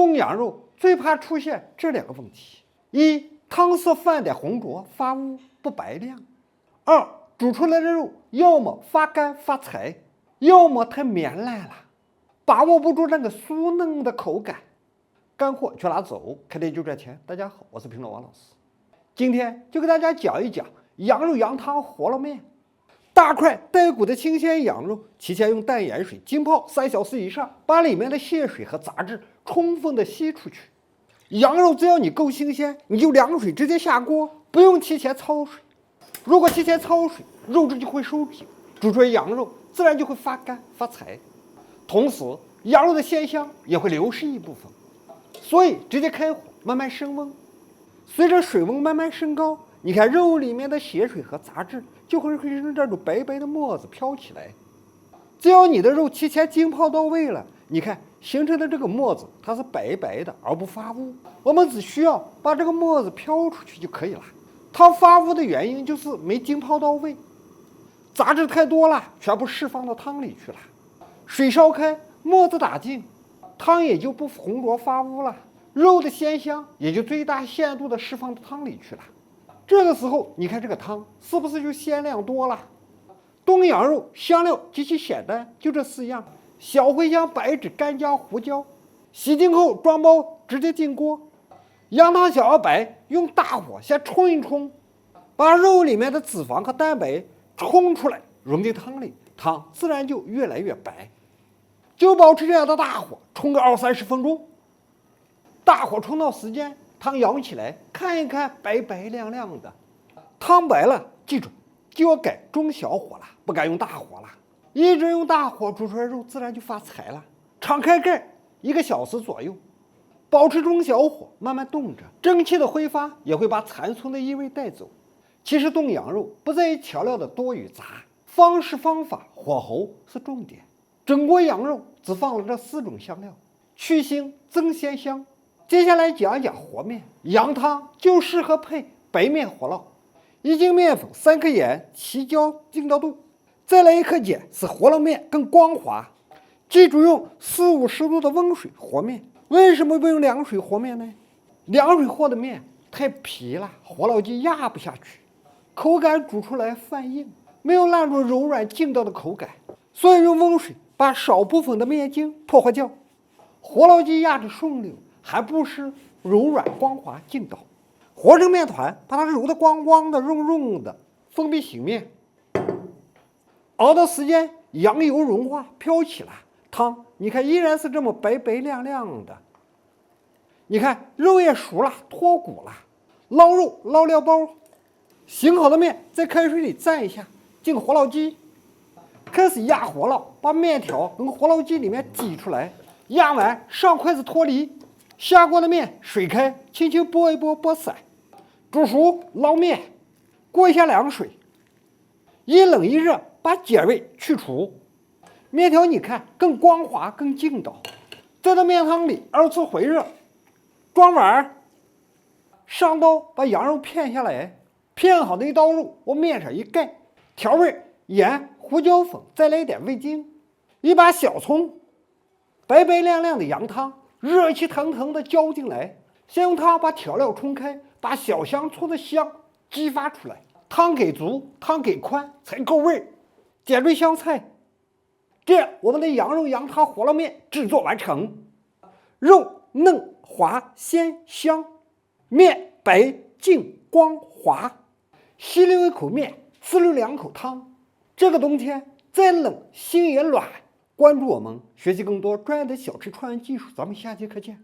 冻羊肉最怕出现这两个问题：一、汤色泛点红浊发乌不白亮；二、煮出来的肉要么发干发柴，要么太绵烂了，把握不住那个酥嫩的口感。干货去哪走？开店就赚钱。大家好，我是评论王老师，今天就给大家讲一讲羊肉羊汤饸饹面。大块带骨的新鲜羊肉，提前用淡盐水浸泡3小时以上，把里面的血水和杂质充分的吸出去。羊肉只要你够新鲜，你就凉水直接下锅，不用提前焯水。如果提前焯水，肉质就会收紧，煮出来羊肉自然就会发干发柴，同时羊肉的鲜香也会流失一部分。所以直接开火慢慢升温，随着水温慢慢升高，你看肉里面的血水和杂质就会形成这种白白的沫子飘起来。只要你的肉提前浸泡到位了，你看形成的这个沫子它是白白的而不发乌，我们只需要把这个沫子飘出去就可以了。它发乌的原因就是没浸泡到位，杂质太多了，全部释放到汤里去了。水烧开，沫子打净，汤也就不红浊发乌了，肉的鲜香也就最大限度的释放到汤里去了。这个时候你看这个汤是不是就鲜亮多了？冻羊肉香料极其简单，就这4样：小茴香、白芷、干姜、胡椒。洗净后装包直接进锅。羊汤想要白，用大火先冲一冲，把肉里面的脂肪和蛋白冲出来，融进汤里，汤自然就越来越白。就保持这样的大火冲个20-30分钟。大火冲到时间，汤舀起来看一看，白白亮亮的。汤白了，记住就要改中小火了，不敢用大火了。一直用大火煮出来肉自然就发柴了。敞开盖1个小时左右，保持中小火慢慢冻着，蒸汽的挥发也会把残存的异味带走。其实冻羊肉不在于调料的多与杂，方式方法火候是重点。整锅羊肉只放了这4种香料，去腥增鲜香。接下来讲一讲和面。羊汤就适合配白面饸饹。1斤面粉，3克盐，齐椒浸到肚，再来1克碱，使饸饹面更光滑。记住用40-50度的温水和面。为什么不用凉水和面呢？凉水和的面太皮了，饸饹机压不下去，口感煮出来泛硬，没有那种柔软劲道的口感。所以用温水把少部分的面筋破坏掉，饸饹机压着顺溜，还不失柔软光滑劲道。和成面团，把它揉得光光的、润润的，封闭醒面。熬的时间，羊油融化飘起来，汤你看依然是这么白白亮亮的。你看肉也熟了，脱骨了。捞肉，捞料包，醒好的面在开水里蘸一下，进饸饹机，开始压饸饹，把面条从饸饹机里面挤出来，压完上筷子脱离。下锅的面水开，轻轻拨一拨，拨散，煮熟捞面，过一下凉水，一冷一热，把碱味去除。面条你看更光滑更劲道。再到面汤里2次回热，装碗，上刀把羊肉片下来，片好的一刀肉往面上一盖，调味盐、胡椒粉，再来一点味精，一把小葱，白白亮亮的羊汤热气腾腾的浇进来，先用汤把调料冲开，把小香葱的香激发出来。汤给足，汤给宽才够味。点缀香菜，这样我们的羊肉羊汤饸饹面制作完成。肉嫩滑鲜香，面白净光滑，吸溜一口面，呲溜2口汤。这个冬天再冷心也暖。关注我们，学习更多专业的小吃创业技术，咱们下节课见。